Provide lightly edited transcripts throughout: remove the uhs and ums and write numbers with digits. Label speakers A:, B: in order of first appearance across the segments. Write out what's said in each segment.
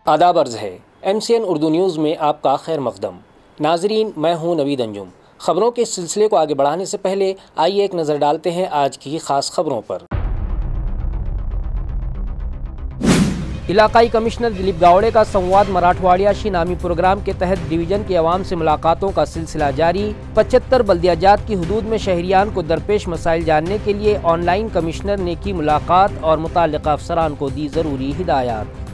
A: आदाब अर्ज़ है MCN उर्दू न्यूज़ में आपका खैर मक़दम। नाजरीन, मैं हूँ नवीद अंजुम। ख़बरों के सिलसिले को आगे बढ़ाने से पहले आइए एक नज़र डालते हैं आज की ख़ास खबरों पर। इलाकाई कमिश्नर दिलीप गावड़े का संवाद मराठवाड़ियाशी नामी प्रोग्राम के तहत डिवीज़न के अवाम से मुलाकातों का सिलसिला जारी। 75 बल्दियाजात की हुदूद में शहरियान को दरपेश मसाइल जानने के लिए ऑनलाइन कमिश्नर ने की मुलाकात और मुताल्लिक़ा अफसरान को दी ज़रूरी हिदायत।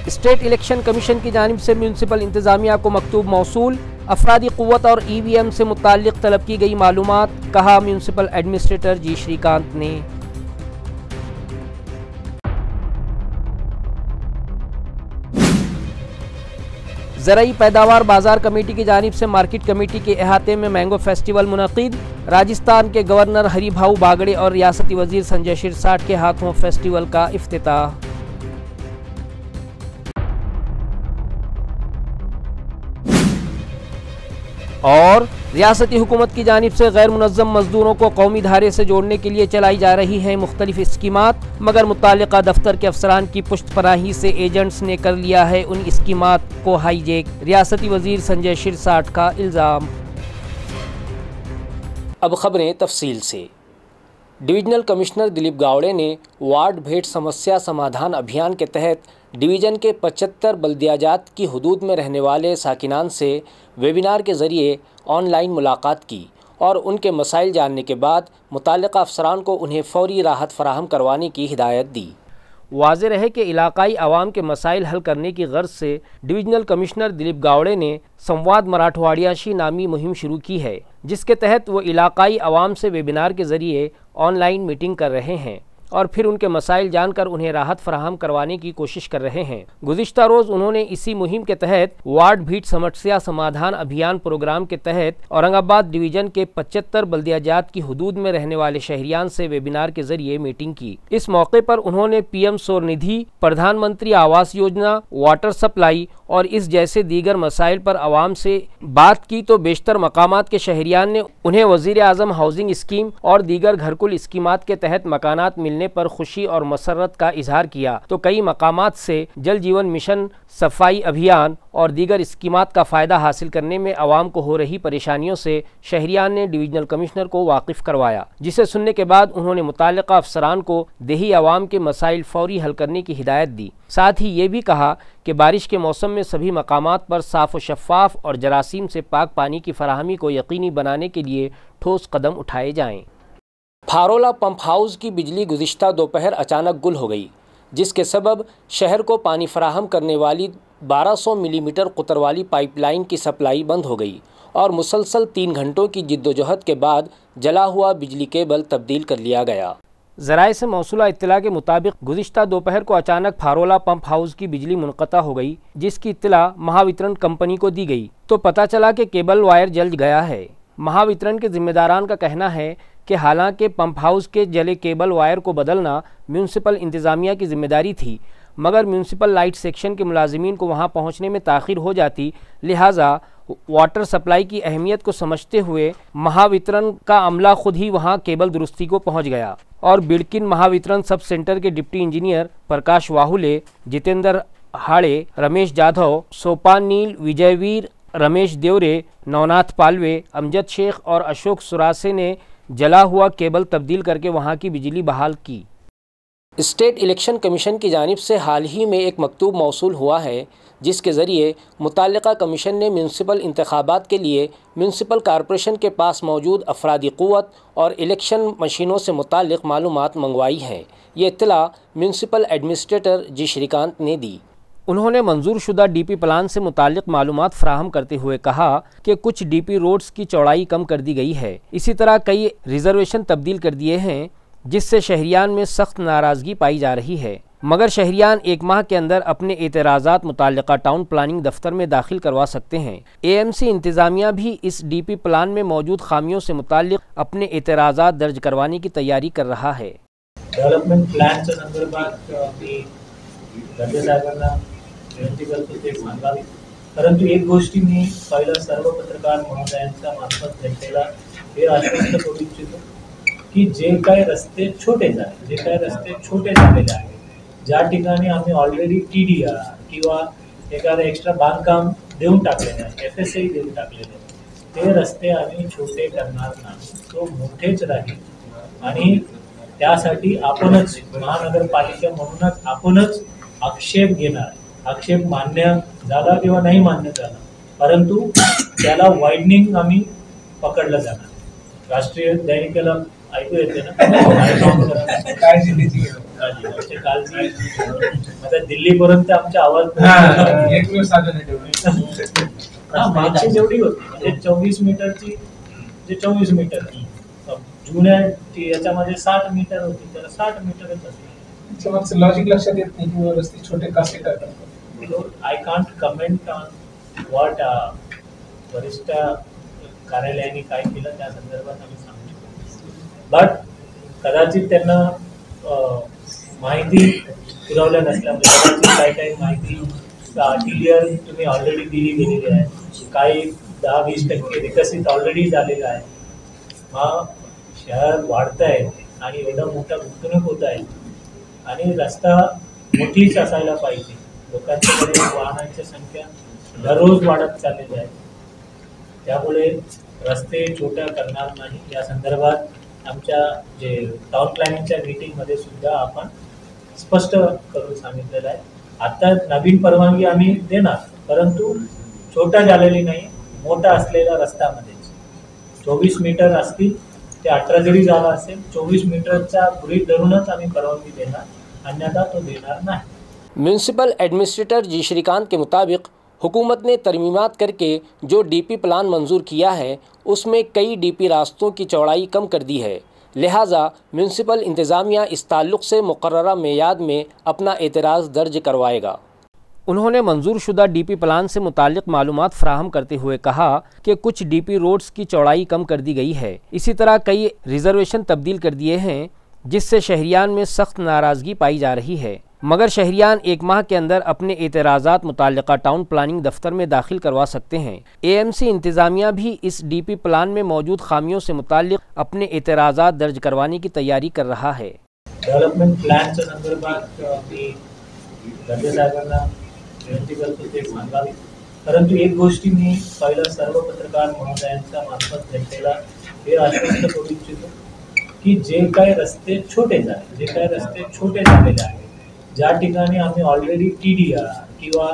A: स्टेट इलेक्शन कमीशन की जानिब से म्यूनसिपल इंतज़ामिया को मकतूब मौसूल। अफरादी क़ुव्वत और EVM से मुताल्लिक़ तलब की गई मालूमात, कहा म्यूनसिपल एडमिनिस्ट्रेटर जी श्रीकांत ने। ज़राई पैदावार बाजार कमेटी की जानिब से मार्केट कमेटी के अहाते में मैंगो फेस्टिवल मुनक़िद। राजस्थान के गवर्नर हरिभाऊ बागड़े और रियासती वज़ीर संजय शिरसाट के हाथों फेस्टिवल का इफ्तिताह। और रियासती हुकूमत की जानिब से गैर मुनज़्ज़म मजदूरों को कौमी धारे से जोड़ने के लिए चलाई जा रही हैं मुख्तलिफ स्कीमात, मगर मुताल्लिक़ा दफ्तर के अफसरान की पुश्तपनाही से एजेंट्स ने कर लिया है उन स्कीमात को हाईजेक। रियासती वज़ीर संजय शिरसाट का इल्ज़ाम। अब खबरें तफसील से। डिवीजनल कमिश्नर दिलीप गावड़े ने वार्ड भेंट समस्या समाधान अभियान के तहत डिवीज़न के 75 बल्दियाजात की हुदूद में रहने वाले साकिनान से वेबिनार के ज़रिए ऑनलाइन मुलाकात की और उनके मसाइल जानने के बाद मुताल्लिक़ा अफसरान को उन्हें फ़ौरी राहत फ़राहम करवाने की हिदायत दी। वाज़ेह रहे कि इलाकाई अवाम के मसाइल हल करने की गर्ज से डिवीजनल कमिश्नर दिलीप गावड़े ने संवाद मराठवाड़ियाशी नामी मुहिम शुरू की है, जिसके तहत वो इलाकाई अवाम से वेबिनार के ज़रिए ऑनलाइन मीटिंग कर रहे हैं और फिर उनके मसाइल जानकर उन्हें राहत फराहम करवाने की कोशिश कर रहे हैं। गुज़िश्ता रोज़ उन्होंने इसी मुहिम के तहत वार्ड भेंट समस्या समाधान अभियान प्रोग्राम के तहत औरंगाबाद डिवीज़न के 75 बल्दियाजात की हुदूद में रहने वाले शहरियान से वेबिनार के जरिए मीटिंग की। इस मौके पर उन्होंने PM सौर निधि, प्रधानमंत्री आवास योजना, वाटर सप्लाई और इस जैसे दीगर मसाइल पर आवाम से बात की तो बेशतर मकामात के शहरियान ने उन्हें वज़ीर आज़म हाउसिंग स्कीम और दीगर घरकुल स्कीमात के तहत मकानात मिलने पर खुशी और मसरत का इजहार किया, तो कई मकामात से जल जीवन मिशन, सफाई अभियान और दीगर स्कीमात का फ़ायदा हासिल करने में आवाम को हो रही परेशानियों से शहरियान ने डिवीजनल कमिश्नर को वाकिफ़ करवाया, जिसे सुनने के बाद उन्होंने मुताल्लिक़ा अफसरान को देही आवाम के मसाइल फ़ौरी हल करने की हिदायत दी। साथ ही ये भी कहा कि बारिश के मौसम में सभी मकामात पर साफ़ व शफ़ाफ़ और जरासीम से पाक पानी की फराहमी को यकीनी बनाने के लिए ठोस कदम उठाए जाएँ। फारोला पंप हाउस की बिजली गुज़िश्ता दोपहर अचानक गुल हो गई, जिसके सबब शहर को पानी फराहम करने वाली 1200 मिलीमीटर कुतर वाली पाइपलाइन की सप्लाई बंद हो गई और मुसलसल 3 घंटों की जिद्दोजहद के बाद जला हुआ बिजली केबल तब्दील कर लिया गया। ज़राए से मौसूला इत्तला के मुताबिक गुज़िश्ता दोपहर को अचानक फारोला पंप हाउस की बिजली मुनक़ता हो गई, जिसकी इत्तला महावितरण कंपनी को दी गई तो पता चला कि केबल वायर जल गया है। महावितरण के जिम्मेदारान का कहना है कि हालांकि पंप हाउस के जले केबल वायर को बदलना म्यूनसिपल इंतज़ामिया की जिम्मेदारी थी, मगर म्यूनसिपल लाइट सेक्शन के मुलाजिमीन को वहां पहुंचने में ताख़ीर हो जाती, लिहाजा वाटर सप्लाई की अहमियत को समझते हुए महावितरण का अमला खुद ही वहां केबल दुरुस्ती को पहुंच गया और बिड़किन महावितरण सब सेंटर के डिप्टी इंजीनियर प्रकाश वाहुले, जितेंद्र हाड़े, रमेश जाधव, सोपान नील, विजयवीर, रमेश देवरे, नवनाथ पालवे, अमजद शेख और अशोक सुरासे ने जला हुआ केबल तब्दील करके वहां की बिजली बहाल की। स्टेट इलेक्शन कमीशन की जानिब से हाल ही में एक मकतूब मौसूल हुआ है, जिसके ज़रिए मुताल्लिक़ा कमीशन ने म्यूनसिपल इंतखाबात के लिए म्यूनसिपल कॉरपोरेशन के पास मौजूद अफरादी क़ुव्वत और इलेक्शन मशीनों से मुताल्लिक़ मालूमात मंगवाई हैं। ये इत्तला म्यूनसिपल एडमिनिस्ट्रेटर जी श्रीकांत ने दी। उन्होंने मंजूर शुदा DP प्लान से मुताल्लिक़ मालूमात फ़राहम करते हुए कहा कि कुछ DP रोड्स की चौड़ाई कम कर दी गई है। इसी तरह कई रिजर्वेशन तब्दील कर दिए हैं, जिससे शहरियान में सख्त नाराज़गी पाई जा रही है, मगर शहरियान 1 माह के अंदर अपने एतराज़ात मुताल्लिक़ा टाउन प्लानिंग दफ्तर में दाखिल करवा सकते हैं। AMC इंतज़ामिया भी इस DP प्लान में मौजूद खामियों से मुताल्लिक़ अपने एतराज़ात दर्ज करवाने की तैयारी कर रहा है।
B: डेव्हलपमेंट प्लॅनच्या संदर्भात मी राज्य साहेबांना विनंती करतो ते सांगावी, परंतु एक गोष्टी मी पहिला सर्व पत्रकार महोदयांच्या मार्फत जनतेला हे आश्वस्त करू इच्छितो की जे काही रस्ते छोटे झालेले आहेत, ज्या ठिकाणी आम्ही ऑलरेडी TDR किंवा एखादं एक्स्ट्रा बांधकाम देऊन टाकलेलं आहे, FSI देऊन टाकलेले आहे, ते रस्ते आम्ही छोटे करणार नाही, तो मोठेच राहील आणि त्यासाठी आपणच महानगरपालिका म्हणूनच आपणच आक्षेप घेणार. आक्षेप मान्य झाला किंवा नाही मान्य झाला, परंतु त्याला वाईडनिंग आम्ही पकडलं जाणार. राष्ट्रीय दैनिकाला ऐकू येते ना, काळजी आता दिल्लीपर्यंत आमचा आवाज मागची जेवढी होती म्हणजे 24 मीटरची, जे 24 मीटर जुन्या याच्यामध्ये 60 मीटर होती, तर 60 मीटरच असते.
C: लॉजिक लक्षात येत नाही की रस्ते छोटे कसे करतात.
B: I can't comment on what वरिष्ठ कार्यालयाने काय केलं त्या संदर्भात आम्ही सांगू शकतो. बट कदाचित त्यांना माहिती पुरवल्या नसल्यामुळे कदाचित काही माहिती TDR तुम्ही ऑलरेडी दिली गेलेली आहे, काही 10-20% विकसित ऑलरेडी झालेलं आहे. शहर वाढत आहे आणि एवढं मोठं गुंतवणूक होत आहे आणि रस्ता मोठीच असायला पाहिजे. लोकांच्याकडे वाहनांची संख्या दररोज वाढत चाललेली आहे, त्यामुळे रस्ते छोट्या करणार नाही. या संदर्भात आमच्या जे टाउन प्लॅनिंगच्या मीटिंगमध्ये सुद्धा आपण स्पष्ट करून सांगितलेलं आहे. आता नवीन परवानगी आम्ही देणार, परंतु छोटा झालेली नाही, मोठा असलेल्या रस्त्यामध्येच 24 मीटर असतील ते 18 जरी झाला असेल, 24 मीटरचा गृहीत धरूनच आम्ही परवानगी देणार, अन्यथा तो देणार नाही.
A: म्यूनसिपल एडमिनिस्ट्रेटर जी श्रीकांत के मुताबिक हुकूमत ने तरमीमात करके जो DP प्लान मंजूर किया है उसमें कई DP रास्तों की चौड़ाई कम कर दी है, लिहाजा म्यूनसिपल इंतज़ामिया इस ताल्लुक़ से मुकर्ररा मेयाद में अपना एतराज़ दर्ज करवाएगा. उन्होंने मंजूर शुदा DP प्लान से मुताल्लिक़ मालूमात फ़राहम करते हुए कहा कि कुछ DP रोड्स की चौड़ाई कम कर दी गई है. इसी तरह कई रिजर्वेशन तब्दील कर दिए हैं, जिससे शहरियान में सख्त नाराज़गी पाई जा रही है, मगर शहरियान 1 माह के अंदर अपने एतराज़ात मुताल्लिक़ा टाउन प्लानिंग दफ्तर में दाखिल करवा सकते हैं. AMC इंतज़ामिया भी इस DP प्लान में मौजूद खामियों से मुताल्लिक़ अपने एतराज़ात दर्ज करवाने की तैयारी कर रहा है.
B: डेव्हलपमेंट प्लॅनच्या संदर्भात मी गडे साहेबांना विनंती करतो ते सांगावी, परंतु एक गोष्टी मी पहिला सर्व पत्रकार महोदयांच्या मार्फत जनतेला हे आश्वस्त करू इच्छितो की जे काही रस्ते छोटे झालेले आहेत, ज्या ठिकाणी आम्ही ऑलरेडी TDR किंवा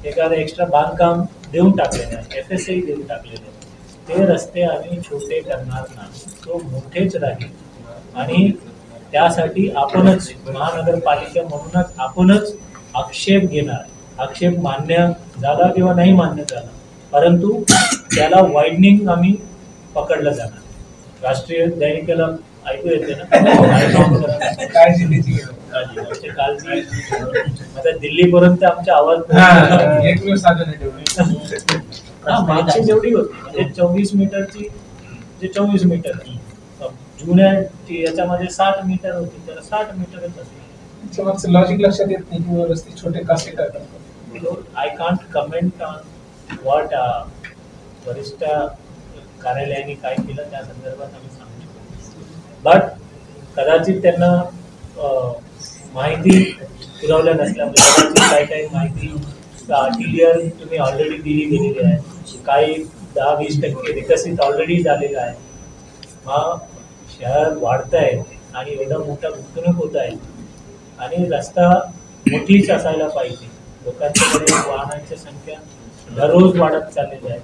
B: एखादं एक्स्ट्रा बांधकाम देऊन टाकलेलं आहे, FSI देऊन टाकलेले आहे, ते रस्ते आम्ही छोटे करणार नाही, तो मोठेच राहील आणि त्यासाठी आपणच महानगरपालिका म्हणूनच आपणच आक्षेप घेणार. आक्षेप मान्य झाला किंवा नाही मान्य झाला, परंतु त्याला वाईडनिंग आम्ही पकडलं जाणार. राष्ट्रीय दैनिकाला ऐकू येते ना, काळजी आता दिल्लीपर्यंत आमचा आवाज मागची जेवढी होती म्हणजे 24 मीटरची, जे 24 मीटर जुन्या याच्यामध्ये 60 मीटर होती, तर 60 मीटरच असते.
C: लॉजिक लक्षात येत नाही की रस्ते छोटे कसे करतात.
B: I can't comment on what वरिष्ठ कार्यालयाने काय केलं त्या संदर्भात आम्ही सांगू शकतो. बट कदाचित त्यांना माहिती पुरवल्या नसल्यामुळे कदाचित काही माहिती TDR तुम्ही ऑलरेडी दिली गेलेली आहे, काही 10-20% विकसित ऑलरेडी झालेलं आहे. शहर वाढत आहे आणि एवढं मोठं गुंतवणूक होत आहे आणि रस्ता मोठीच असायला पाहिजे. लोकांच्याकडे वाहनांची संख्या दररोज वाढत चाललेली आहे,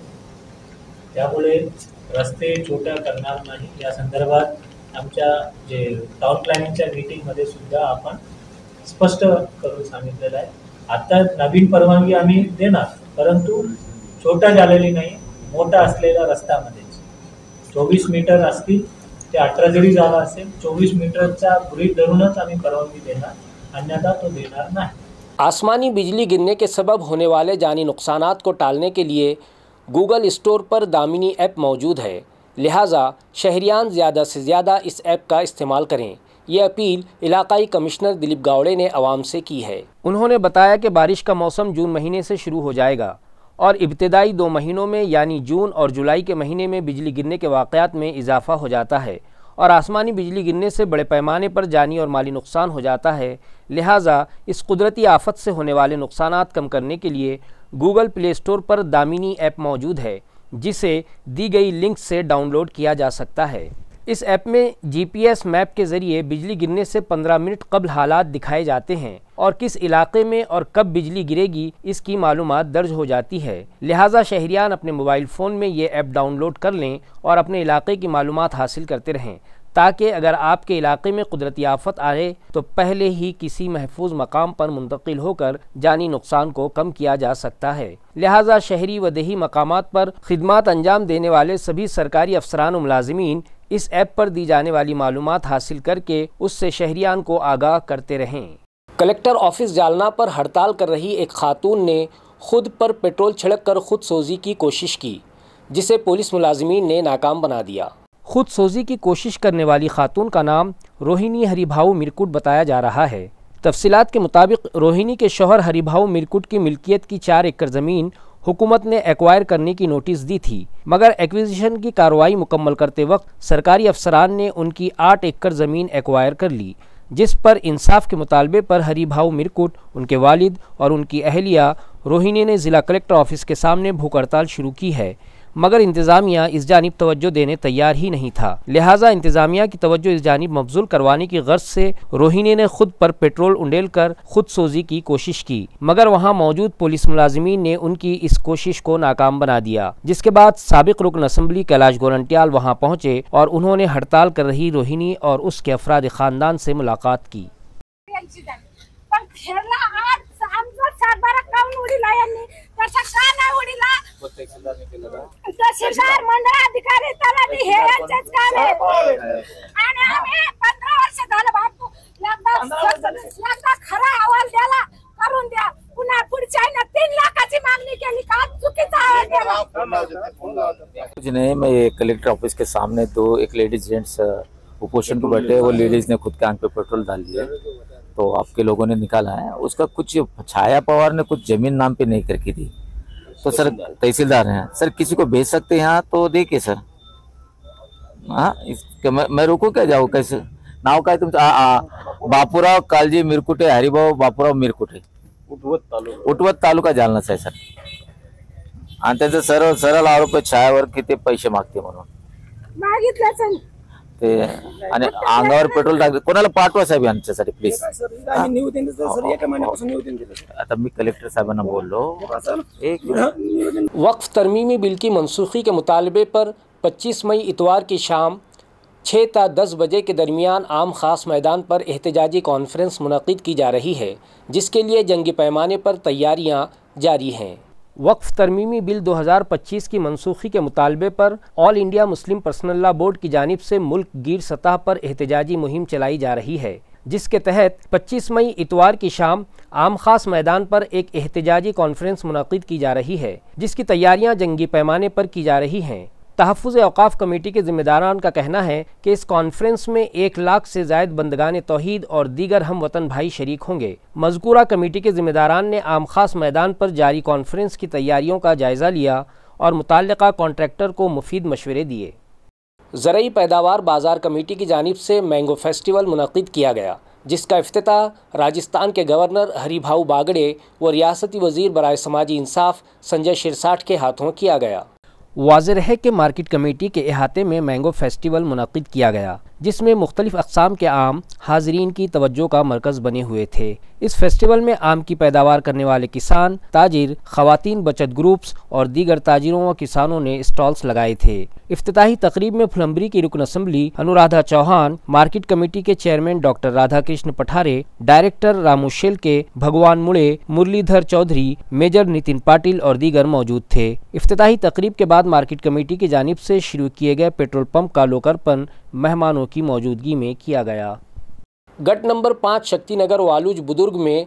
B: त्यामुळे रस्ते छोट्या करणार नाही. या संदर्भात आमच्या जे टाउन प्लॅनिंगच्या मीटिंगमध्ये सुद्धा आपण स्पष्ट करून सांगितलेलं आहे. आता नवीन परवानगी आम्ही देणार, परंतु छोटा झालेली नाही, मोठा असलेल्या रस्त्यामध्येच 24 मीटर असतील ते 18 जरी झाला असेल, 24 मीटरचा गृहीत धरूनच आम्ही परवानगी देणार, अन्यथा तो देणार नाही.
A: आसमानी बिजली गिरने के सबब होने वाले जानी नुकसानात को टालने के लिए गूगल स्टोर पर दामिनी ऐप मौजूद है, लिहाजा शहरियान ज़्यादा से ज़्यादा इस ऐप का इस्तेमाल करें. ये अपील इलाकाई कमिश्नर दिलीप गावड़े ने आवाम से की है. उन्होंने बताया कि बारिश का मौसम जून महीने से शुरू हो जाएगा और इब्तिदाई 2 महीनों में यानी जून और जुलाई के महीने में बिजली गिरने के वाक़यात में इजाफ़ा हो जाता है और आसमानी बिजली गिरने से बड़े पैमाने पर जानी और माली नुकसान हो जाता है। लिहाजा इस कुदरती आफत से होने वाले नुकसानात कम करने के लिए गूगल प्ले स्टोर पर दामिनी ऐप मौजूद है, जिसे दी गई लिंक से डाउनलोड किया जा सकता है। इस ऐप में GPS मैप के ज़रिए बिजली गिरने से 15 मिनट कबल हालात दिखाए जाते हैं और किस इलाके में और कब बिजली गिरेगी इसकी मालूमात दर्ज हो जाती है। लिहाजा शहरियान अपने मोबाइल फ़ोन में ये ऐप डाउनलोड कर लें और अपने इलाके की मालूमात हासिल करते रहें, ताकि अगर आपके इलाके में कुदरती आफत आए तो पहले ही किसी महफूज मकाम पर मुंतकिल होकर जानी नुकसान को कम किया जा सकता है। लिहाजा शहरी व देही मकामात पर खिदमात अंजाम देने वाले सभी सरकारी अफसरान व मुलाजिमीन इस ऐप पर दी जाने वाली मालूमात हासिल करके उससे शहरियान को आगाह करते रहें। कलेक्टर ऑफिस जालना पर हड़ताल कर रही एक खातून ने खुद पर पेट्रोल छिड़क कर खुद सोजी की कोशिश की, जिसे पुलिस मुलाजिमीन ने नाकाम बना दिया। खुद सोजी की कोशिश करने वाली खातून का नाम रोहिणी हरिभाऊ मिरकुट बताया जा रहा है। तफसीलात के मुताबिक रोहिणी के शौहर हरिभाऊ मिरकुट की मिल्कियत की 4 एकड़ ज़मीन हुकूमत ने एक्वायर करने की नोटिस दी थी, मगर एक्विजिशन की कार्रवाई मुकम्मल करते वक्त सरकारी अफसरान ने उनकी 8 एकड़ ज़मीन एक्वायर कर ली, जिस पर इंसाफ के मुतालबे पर हरिभाऊ मिरकुट, उनके वालिद और उनकी अहलिया रोहिणी ने ज़िला कलेक्टर ऑफिस के सामने भूख हड़ताल शुरू की है, मगर इंतज़ामिया इस जानिब तवज्जो देने तैयार ही नहीं था। लिहाजा इंतज़ामिया की तवज्जो इस जानिब मबजूल करवाने की गर्ज से रोहिणी ने खुद पर पेट्रोल उंडेल कर खुद सोजी की कोशिश की, मगर वहां मौजूद पुलिस मुलाजिमीन ने उनकी इस कोशिश को नाकाम बना दिया, जिसके बाद साबिक रुकन असम्बली कैलाश गोरंटियाल वहां पहुंचे और उन्होंने हड़ताल कर रही रोहिणी और उसके अफराद खानदान से मुलाकात की।
D: तहसीलदार मंडळ अधिकारी तलाठी हे यांचेच काम आहे आणि आम्ही 15 वर्ष झालं बापू एकदा खरा अहवाल द्याला करून द्या, पुन्हा पुढच्या 3 लाखाची मागणी केली का चुकीचा अहवाल दिला।
E: कुछ नहीं, मैं ये कलेक्टर ऑफिस के सामने एक लेडीज जेंट्स उपोषण को बैठे, वो लेडीज ने खुद के आंख पे पेट्रोल डाल दिया, तो आपके लोगों ने निकाला है। उसका कुछ छाया पवार ने कुछ जमीन नाम पे नहीं करके दी, तो सर तहसीलदार हैं सर, किसी को भेज सकते हैं यहाँ तो देखिए सर। हाँ, मैं रुको क्या जाऊ, कैसे नाव काय तुमचं? बापूराव कालजी मिरकुटे, हरिभाऊ बापूराव मिरकुटे, उटवत तालुका जालनाच आहे सर। आणि त्यांचं सरळ आरोप आहे छायावर की ते पैसे मागते म्हणून
D: मागितलं
E: ते, आणि अंगावर पेट्रोल टाकते। कोणाला पाठवा साहेब यांच्यासाठी प्लीज। आता मी कलेक्टर साहेबांना बोललो।
A: वक्फ तरमीमी बिल की मनसूखी के मुतालबे पर 25 मई इतवार की शाम 6 ता 10 बजे के दरमियान आम खास मैदान पर एहतजाजी कॉन्फ्रेंस मुनक़िद की जा रही है, जिसके लिए जंगी पैमाने पर तैयारियां जारी हैं। वक्फ तरमीमी बिल 2025 की मनसूखी के मुतालबे पर all India Muslim personal law board की जानिब से मुल्क गिर सतह पर एहतजाजी मुहिम चलाई जा रही है, जिसके तहत 25 मई इतवार की शाम आम खास मैदान पर एक एहतजाजी कॉन्फ्रेंस मुनक़िद की जा रही है, जिसकी तैयारियां जंगी पैमाने पर की जा रही हैं। तहफ़्फ़ुज़ औक़ाफ़ कमेटी के ज़िम्मेदारान का कहना है कि इस कॉन्फ्रेंस में 1 लाख से ज़ायद बंदगान तौहीद और दीगर हम वतन भाई शरीक होंगे। मज़कूरा कमेटी के ज़िम्मेदारान ने आम खास मैदान पर जारी कॉन्फ्रेंस की तैयारियों का जायज़ा लिया और मुताल्लिक़ा कॉन्ट्रैक्टर को मुफीद मशवरे दिए। ज़रई पैदावार बाज़ार कमेटी की जानिब से मैंगो फेस्टिवल मुनक़िद किया गया, जिसका इफ्तिताह राजस्थान के गवर्नर हरिभाऊ बागड़े व रियासती वज़ीर बराए समाजी इंसाफ संजय शिरसाठ के हाथों किया गया। वाज़ेह है कि मार्केट कमेटी के अहाते में मैंगो फेस्टिवल मुनक़िद किया गया, जिसमें मुख्तलिफ़ अक़साम के आम हाज़रीन की तवज्जो का मरकज़ बने हुए थे। इस फेस्टिवल में आम की पैदावार करने वाले किसान, ताजिर, ख़वातीन बचत ग्रुप्स और दीगर ताजिरों व किसानों ने स्टॉल्स लगाए थे। इफ्तिताही तकरीब में फुलम्बरी की रुकन assembly Anuradha Chauhan, market committee के chairman doctor Radha Krishna Pathare, director Ramu Shelke, Bhagwan Mude, Muralidhar Chaudhary, major Nitin Patil और दीगर मौजूद थे। इफ्तिताही तकरीब के बाद मार्केट कमेटी की जानिब से शुरू किए गए पेट्रोल पंप का लोकार्पण मेहमानों की मौजूदगी में किया गया। गट नंबर 5 शक्तिनगर वालूज बुजुर्ग में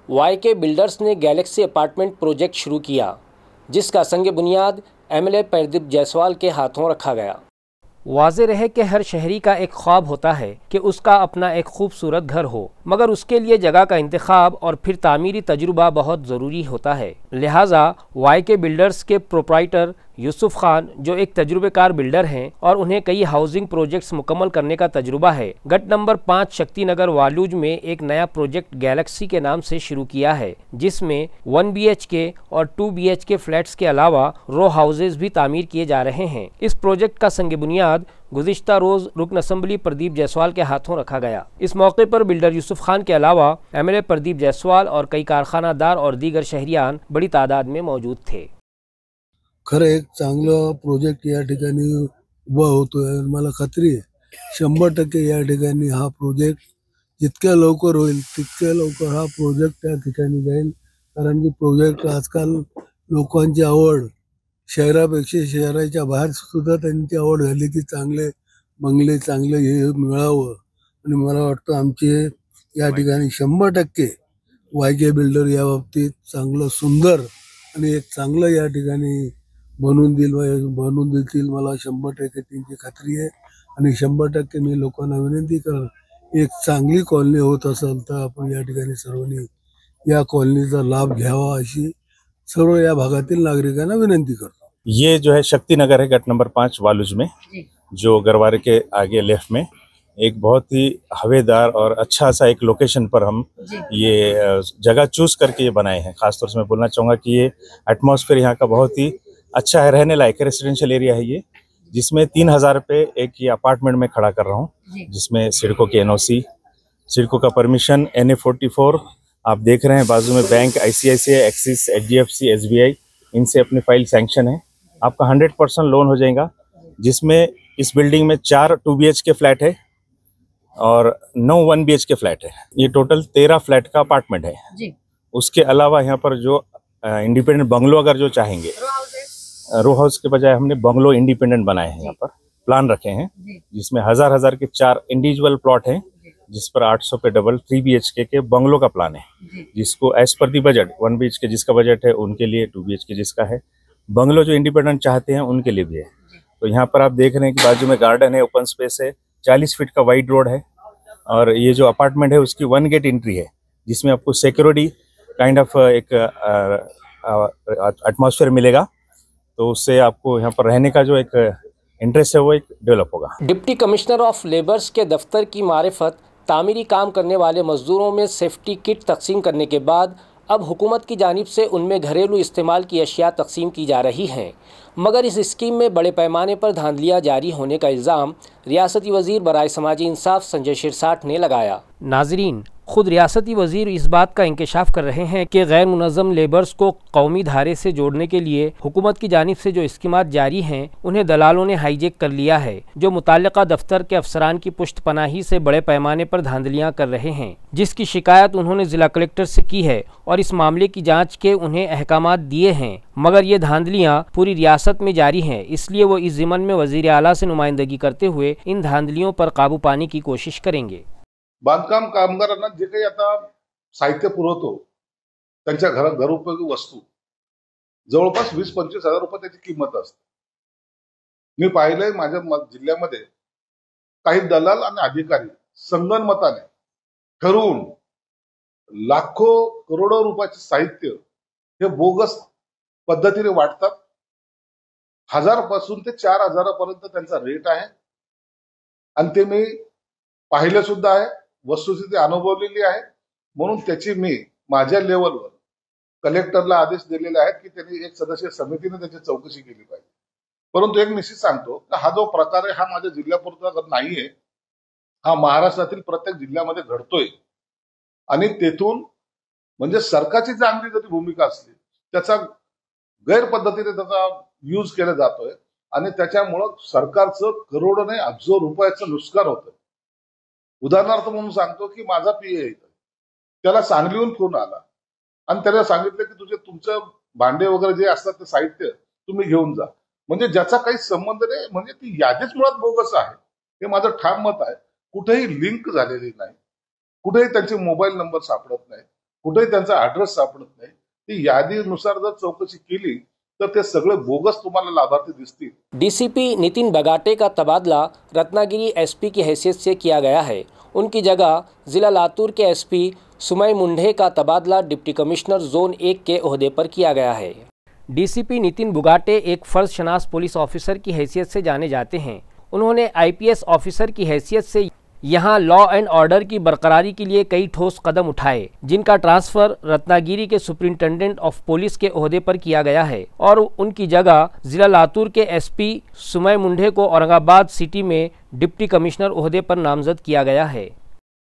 A: YK बिल्डर्स ने गैलेक्सी अपार्टमेंट प्रोजेक्ट शुरू किया, जिसका संग बुनियाद MLA प्रदीप जायसवाल के हाथों रखा गया। वाज़ेह रहे कि हर शहरी का एक ख्वाब होता है कि उसका अपना एक खूबसूरत घर हो, मगर उसके लिए जगह का इंतखाब और फिर तामीरी तजुर्बा बहुत ज़रूरी होता है। लिहाजा YK बिल्डर्स के प्रोप्राइटर यूसुफ खान, जो एक तजुर्बेकार बिल्डर हैं और उन्हें कई हाउसिंग प्रोजेक्ट्स मुकम्मल करने का तजुर्बा है, गट नंबर 5 शक्ति नगर वालूज में एक नया प्रोजेक्ट गैलेक्सी के नाम से शुरू किया है, जिसमें 1 BHK और 2 BHK फ्लैट्स के अलावा रो हाउसेज भी तामीर किए जा रहे हैं। इस प्रोजेक्ट का संग बुनियाद गुज़िश्ता रोज रुकन असम्बली प्रदीप जायसवाल के हाथों रखा गया। इस मौके पर बिल्डर यूसुफ खान के अलावा MLA प्रदीप जायसवाल और कई कारखानादार और दीगर शहरियान बड़ी तादाद में मौजूद थे।
F: खरं एक चांगलं प्रोजेक्ट या ठिकाणी उभा होतोय, मला खात्री आहे 100% या ठिकाणी हा प्रोजेक्ट जितक्या लवकर होईल तितक्या लवकर हा प्रोजेक्ट त्या ठिकाणी जाईल। कारण की प्रोजेक्ट आजकाल लोकांची आवड शहरापेक्षा शहराच्या बाहेर सुद्धा त्यांची आवड झाली की चांगले बंगले चांगले हे मिळावं। आणि मला वाटतं आमचे या ठिकाणी 100% YK बिल्डर या बाबतीत चांगलं सुंदर आणि एक चांगलं या ठिकाणी बनवून देतील मला 100% त्यांची खात्री आहे। आणि 100% मी लोकांना विनंती करेन, एक चांगली कॉलनी होत असेल तर आपण या ठिकाणी सर्वांनी या कॉलनीचा लाभ घ्यावा अशी सर्व या भागातील नागरिकांना विनंती करतो।
G: ये जो है शक्ति नगर है, गट नंबर 5 वालूज में, जो गरवारे के आगे लेफ्ट में एक बहुत ही हवेदार और अच्छा सा एक लोकेशन पर हम ये जगह चूज करके ये बनाए हैं। खासतौर से मैं बोलना चाहूँगा कि ये एटमॉस्फेयर यहाँ का बहुत ही अच्छा है, रहने लायक है। रेसिडेंशियल एरिया है ये, जिसमें 3000 रुपये एक ये अपार्टमेंट में खड़ा कर रहा हूँ, जिसमें सिडको की NOC, सिडको का परमिशन, NA44 आप देख रहे हैं। बाजू में bank ICICI, axis, HDFC, SBI, इनसे अपनी फाइल सैंक्शन है। आपका 100% लोन हो जाएगा, जिसमें इस बिल्डिंग में 4 2 BHK फ्लैट है और 9 1 BHK फ्लैट है। ये टोटल 13 फ्लैट का अपार्टमेंट है जी। उसके अलावा यहाँ पर जो इंडिपेंडेंट बंगलो अगर जो चाहेंगे, रो हाउस के बजाय हमने बंगलो इंडिपेंडेंट बनाए हैं। यहाँ पर प्लान रखे हैं, जिसमें 1000 के 4 इंडिविजुअल प्लॉट हैं, जिस पर 800 पे डबल 3 BHK के बंगलो का प्लान है, जिसको as per the budget 1 BHK जिसका बजट है उनके लिए, 2 BHK जिसका है, बंगलो जो इंडिपेंडेंट चाहते हैं उनके लिए भी है। तो यहाँ पर आप देख रहे हैं कि बाजू में गार्डन है, ओपन स्पेस है, 40 फीट का वाइड रोड है, और ये जो अपार्टमेंट है उसकी 1 गेट एंट्री है, जिसमें आपको सिक्योरिटी काइंड ऑफ एक एटमॉस्फेयर मिलेगा। तो उससे आपको यहाँ पर रहने का जो एक इंटरेस्ट है वो एक डेवलप होगा।
A: डिप्टी कमिश्नर ऑफ लेबर्स के दफ्तर की मारिफत तामीरी काम करने वाले मजदूरों में सेफ्टी किट तकसीम करने के बाद अब हुकूमत की जानिब से उनमें घरेलू इस्तेमाल की अशिया तकसीम की जा रही हैं, मगर इस स्कीम में बड़े पैमाने पर धांधलियाँ जारी होने का इल्ज़ाम रियासती वज़ीर बराए समाजी इंसाफ संजय शिरसाठ ने लगाया। नाजरीन, खुद रियासती वज़ीर इस बात का इंकशाफ कर रहे हैं कि गैर मुनज़्ज़म लेबर्स को कौमी धारे से जोड़ने के लिए हुकूमत की जानिब से जो स्कीमात जारी हैं उन्हें दलालों ने हाईजेक कर लिया है, जो मुताल्लिका दफ्तर के अफसरान की पुश्त पनाही से बड़े पैमाने पर धांधलियाँ कर रहे हैं, जिसकी शिकायत उन्होंने ज़िला कलेक्टर से की है और इस मामले की जाँच के उन्हें अहकामात दिए हैं, मगर ये धांधलियाँ पूरी रियासत में जारी हैं। इसलिए वो इस ज़िमन में वज़ीर आला से नुमाइंदगी करते हुए इन धांधलियों पर काबू पाने की कोशिश करेंगे।
H: बांधकाम कामगारांना जे काही आता साहित्य पुरवतो, त्यांच्या घरोपयोगी वस्तू जवळपास 20-25 हजार रुपये त्याची किंमत असते। मी पाहिलंय माझ्या जिल्ह्यामध्ये काही दलाल आणि अधिकारी संगनमताने ठरवून लाखो करोडो रुपयाचे साहित्य हे बोगस पद्धतीने वाटतात। 1000 पासून ते 4000 पर्यंत त्यांचा रेट आहे, आणि ते मी पाहिले सुद्धा आहे, वस्तुस्थिती अनुभवलेली आहे। म्हणून त्याची मी माझ्या लेवलवर कलेक्टरला आदेश दिलेले आहेत की त्यांनी एक सदस्य समितीने त्याची चौकशी केली पाहिजे। परंतु एक निश्चित सांगतो की हा जो प्रकार आहे हा माझ्या जिल्ह्यापुरता नाहीये, हा महाराष्ट्रातील प्रत्येक जिल्ह्यामध्ये घडतोय। आणि तेथून म्हणजे सरकारची चांगली जरी भूमिका असली, त्याचा गैरपद्धतीने त्याचा यूज केला जातोय, आणि त्याच्यामुळे सरकारचं करोडो नाही अब्जो रुपयाचं नुकसान होतं। उदाहरणार्थ म्हणून सांगतो की माझा PA त्याला सांगलीहून फोन आला आणि त्याला सांगितलं की तुमचं भांडे वगैरे जे असतात ते साहित्य तुम्ही घेऊन जा, म्हणजे ज्याचा काही संबंध नाही, म्हणजे ती यादीच मुळात बोगस आहे, हे माझं ठाम मत आहे। कुठेही लिंक झालेली नाही, कुठेही त्यांचे मोबाईल नंबर सापडत नाही, कुठेही त्यांचा ऍड्रेस सापडत नाही। ती यादीनुसार जर चौकशी केली तर ते सगळे बोगस तुम्हाला लाभार्थी दिसतील।
A: डीसीपी नितिन बगाटे का तबादला रत्नागिरी एसपी की हैसियत से किया गया है। उनकी जगह जिला लातूर के एसपी सुमय मुंढे का तबादला डिप्टी कमिश्नर जोन 1 के ओहदे पर किया गया है। डीसीपी नितिन बुगाटे एक फर्ज शनास पुलिस ऑफिसर की हैसियत से जाने जाते हैं। उन्होंने आईपीएस ऑफिसर की हैसियत से यहाँ लॉ एंड ऑर्डर की बरकरारी के लिए कई ठोस कदम उठाए, जिनका ट्रांसफर रत्नागिरी के सुपरिंटेंडेंट ऑफ पुलिस के ओहदे पर किया गया है और उनकी जगह जिला लातूर के एसपी सुमय मुंढे को औरंगाबाद सिटी में डिप्टी कमिश्नर ओहदे पर नामजद किया गया है।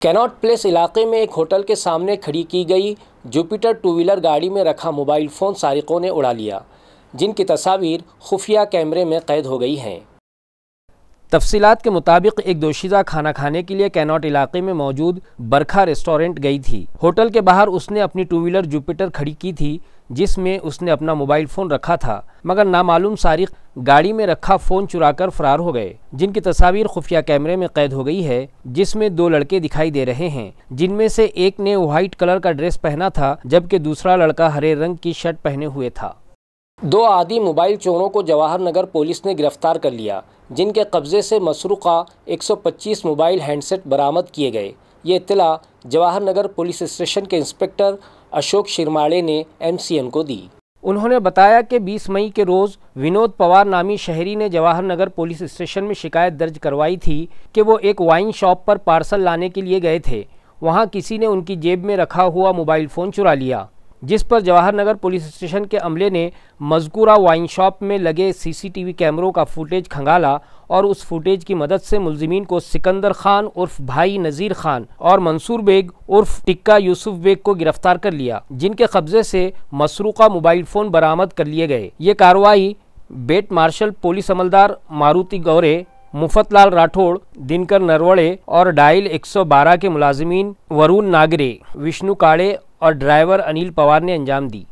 A: कैनॉट प्लेस इलाके में एक होटल के सामने खड़ी की गई जुपिटर 2 व्हीलर गाड़ी में रखा मोबाइल फ़ोन सारिकों ने उड़ा लिया, जिनकी तस्वीर खुफिया कैमरे में कैद हो गई हैं। तफसीलात के मुताबिक एक दोशीज़ा खाना खाने के लिए कैनॉट इलाके में मौजूद बरखा रेस्टोरेंट गई थी। होटल के बाहर उसने अपनी 2 व्हीलर जुपिटर खड़ी की थी, जिसमें उसने अपना मोबाइल फ़ोन रखा था, मगर नामालूम सारिक गाड़ी में रखा फ़ोन चुराकर फरार हो गए, जिनकी तस्वीर खुफिया कैमरे में कैद हो गई है, जिसमें 2 लड़के दिखाई दे रहे हैं, जिनमें से एक ने व्हाइट कलर का ड्रेस पहना था, जबकि दूसरा लड़का हरे रंग की शर्ट पहने हुए था। 2 आदि मोबाइल चोरों को जवाहर नगर पुलिस ने गिरफ्तार कर लिया, जिनके कब्जे से मसरूक़ा 125 मोबाइल हैंडसेट बरामद किए गए। ये इत्तला जवाहर नगर पुलिस स्टेशन के इंस्पेक्टर अशोक शिरमाड़े ने MCN को दी। उन्होंने बताया कि 20 मई के रोज़ विनोद पवार नामी शहरी ने जवाहर नगर पुलिस स्टेशन में शिकायत दर्ज करवाई थी कि वो एक वाइन शॉप पर पार्सल लाने के लिए गए थे। वहाँ किसी ने उनकी जेब में रखा हुआ मोबाइल फ़ोन चुरा लिया, जिस पर जवाहर नगर पुलिस स्टेशन के अमले ने मज़कूरा वाइन शॉप में लगे CCTV कैमरों का फुटेज खंगाला और उस फुटेज की मदद से मुलजिमीन को सिकंदर खान उर्फ भाई नज़ीर खान और मंसूर बेग उर्फ टिक्का यूसुफ बेग को गिरफ्तार कर लिया, जिनके कब्जे से मसरूक़ा मोबाइल फ़ोन बरामद कर लिए गए। ये कार्रवाई बेट मार्शल पुलिस अमलदार मारुति गौरे, मुफतलाल राठौड़, दिनकर नरवड़े और डायल 112 के मुलाजिमीन वरुण नागरे, विष्णु काड़े और ड्राइवर अनिल पवार ने अंजाम दी।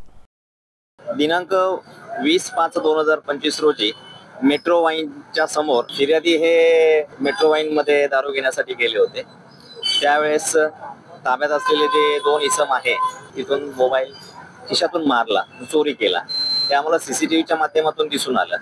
I: दिनांक 20/5/2025 रोजी मेट्रो वाईनच्या समोर फिर्यादी हे मेट्रो वाईनमध्ये दारू घेण्यासाठी गेले होते। त्यावेळेस ताब्यात असलेले जे 2 इसम आहे तिथून मोबाईल खिशातून मारला, चोरी केला, ते आम्हाला CCTVच्या माध्यमातून दिसून आलं।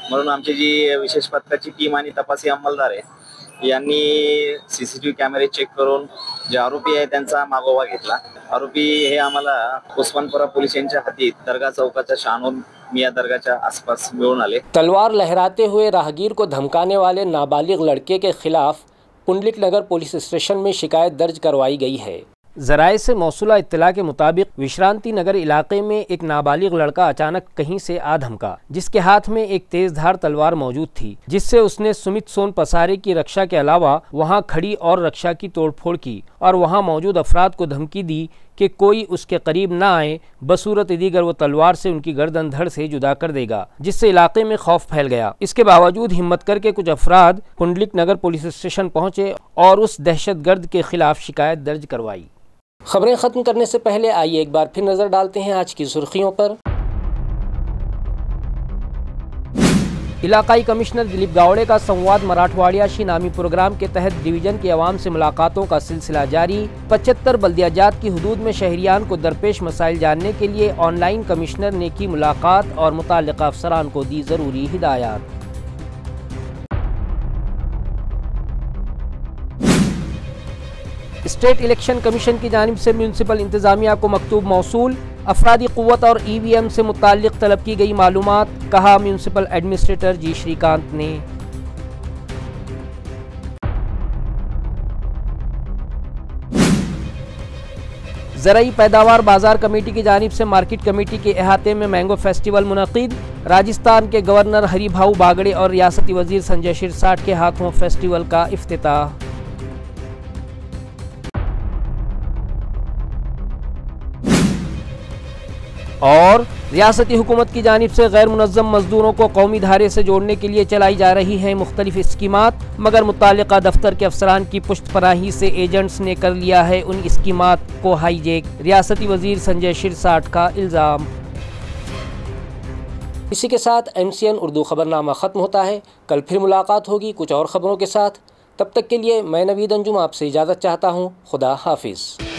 I: म्हणून आमची जी विशेष पथकाची टीम आणि तपासी अंमलदार आहे यांनी CCTV कॅमेरे चेक करून जे आरोपी आहे त्यांचा मागोवा घेतला। आरोपी हे आम्हाला उस्मानपुरा पोलीस यांच्या हातीत दरगाह चौकाच्या शानून मियां दरगाहच्या आसपास मिळून आले।
A: तलवार लहराते हुए राहगीर को धमकाने वाले नाबालिग लड़के के खिलाफ पुंडलिक नगर पुलिस स्टेशन में शिकायत दर्ज करवाई गई है। ज़राए से मौसूला इत्तला के मुताबिक विश्रांति नगर इलाके में एक नाबालिग लड़का अचानक कहीं से आ धमका, जिसके हाथ में एक तेज़धार तलवार मौजूद थी, जिससे उसने सुमित सोन पसारे की रक्षा के अलावा वहां खड़ी और रक्षा की तोड़फोड़ की और वहां मौजूद अफराद को धमकी दी कि कोई उसके करीब ना आए, बसूरत दीगर वो तलवार से उनकी गर्दन धड़ से जुदा कर देगा, जिससे इलाके में खौफ फैल गया। इसके बावजूद हिम्मत करके कुछ अफराद पुंडलिक नगर पुलिस स्टेशन पहुंचे और उस दहशतगर्द के खिलाफ शिकायत दर्ज करवाई। खबरें ख़त्म करने से पहले आइए एक बार फिर नज़र डालते हैं आज की सुर्खियों पर। इलाकाई कमिश्नर दिलीप गावड़े का संवाद मराठवाड़ियाशी नामी प्रोग्राम के तहत डिवीज़न की आवाम से मुलाकातों का सिलसिला जारी। 75 बल्दियाजात की हुदूद में शहरियान को दरपेश मसाइल जानने के लिए ऑनलाइन कमिश्नर ने की मुलाकात और मुताल्लिक़ा अफसरान को दी ज़रूरी हिदायत। स्टेट इलेक्शन कमीशन की जानिब से म्यूनसिपल इंतजामिया को मकतूब मौसूल, अफरादी क़ुव्वत और EVM से मुताल्लिक़ तलब की गई मालूमात, कहा म्यूनसिपल एडमिनिस्ट्रेटर जी श्रीकांत ने। ज़राई पैदावार बाजार कमेटी की जानिब से मार्केट कमेटी के अहाते में मैंगो फेस्टिवल मुनक़िद, राजस्थान के गवर्नर हरिभाऊ बागड़े और रियासती वजीर संजय शिरसाट के हाथों फेस्टिवल का इफ्तिताह। और रियासती हुकूमत की जानिब से गैर मुनज़्ज़म मजदूरों को कौमी धारे से जोड़ने के लिए चलाई जा रही हैं मुख्तलिफ स्कीमात, मगर मुताल्लिक़ा दफ्तर के अफसरान की पुश्त पनाही से एजेंट्स ने कर लिया है उन स्कीमात को हाईजैक, रियासती वजीर संजय शिरसाट का इल्ज़ाम। इसी के साथ MCN उर्दू खबरनामा ख़त्म होता है। कल फिर मुलाकात होगी कुछ और ख़बरों के साथ। तब तक के लिए मैं नवीद अंजुम आपसे इजाज़त चाहता हूँ। खुदा हाफिज़।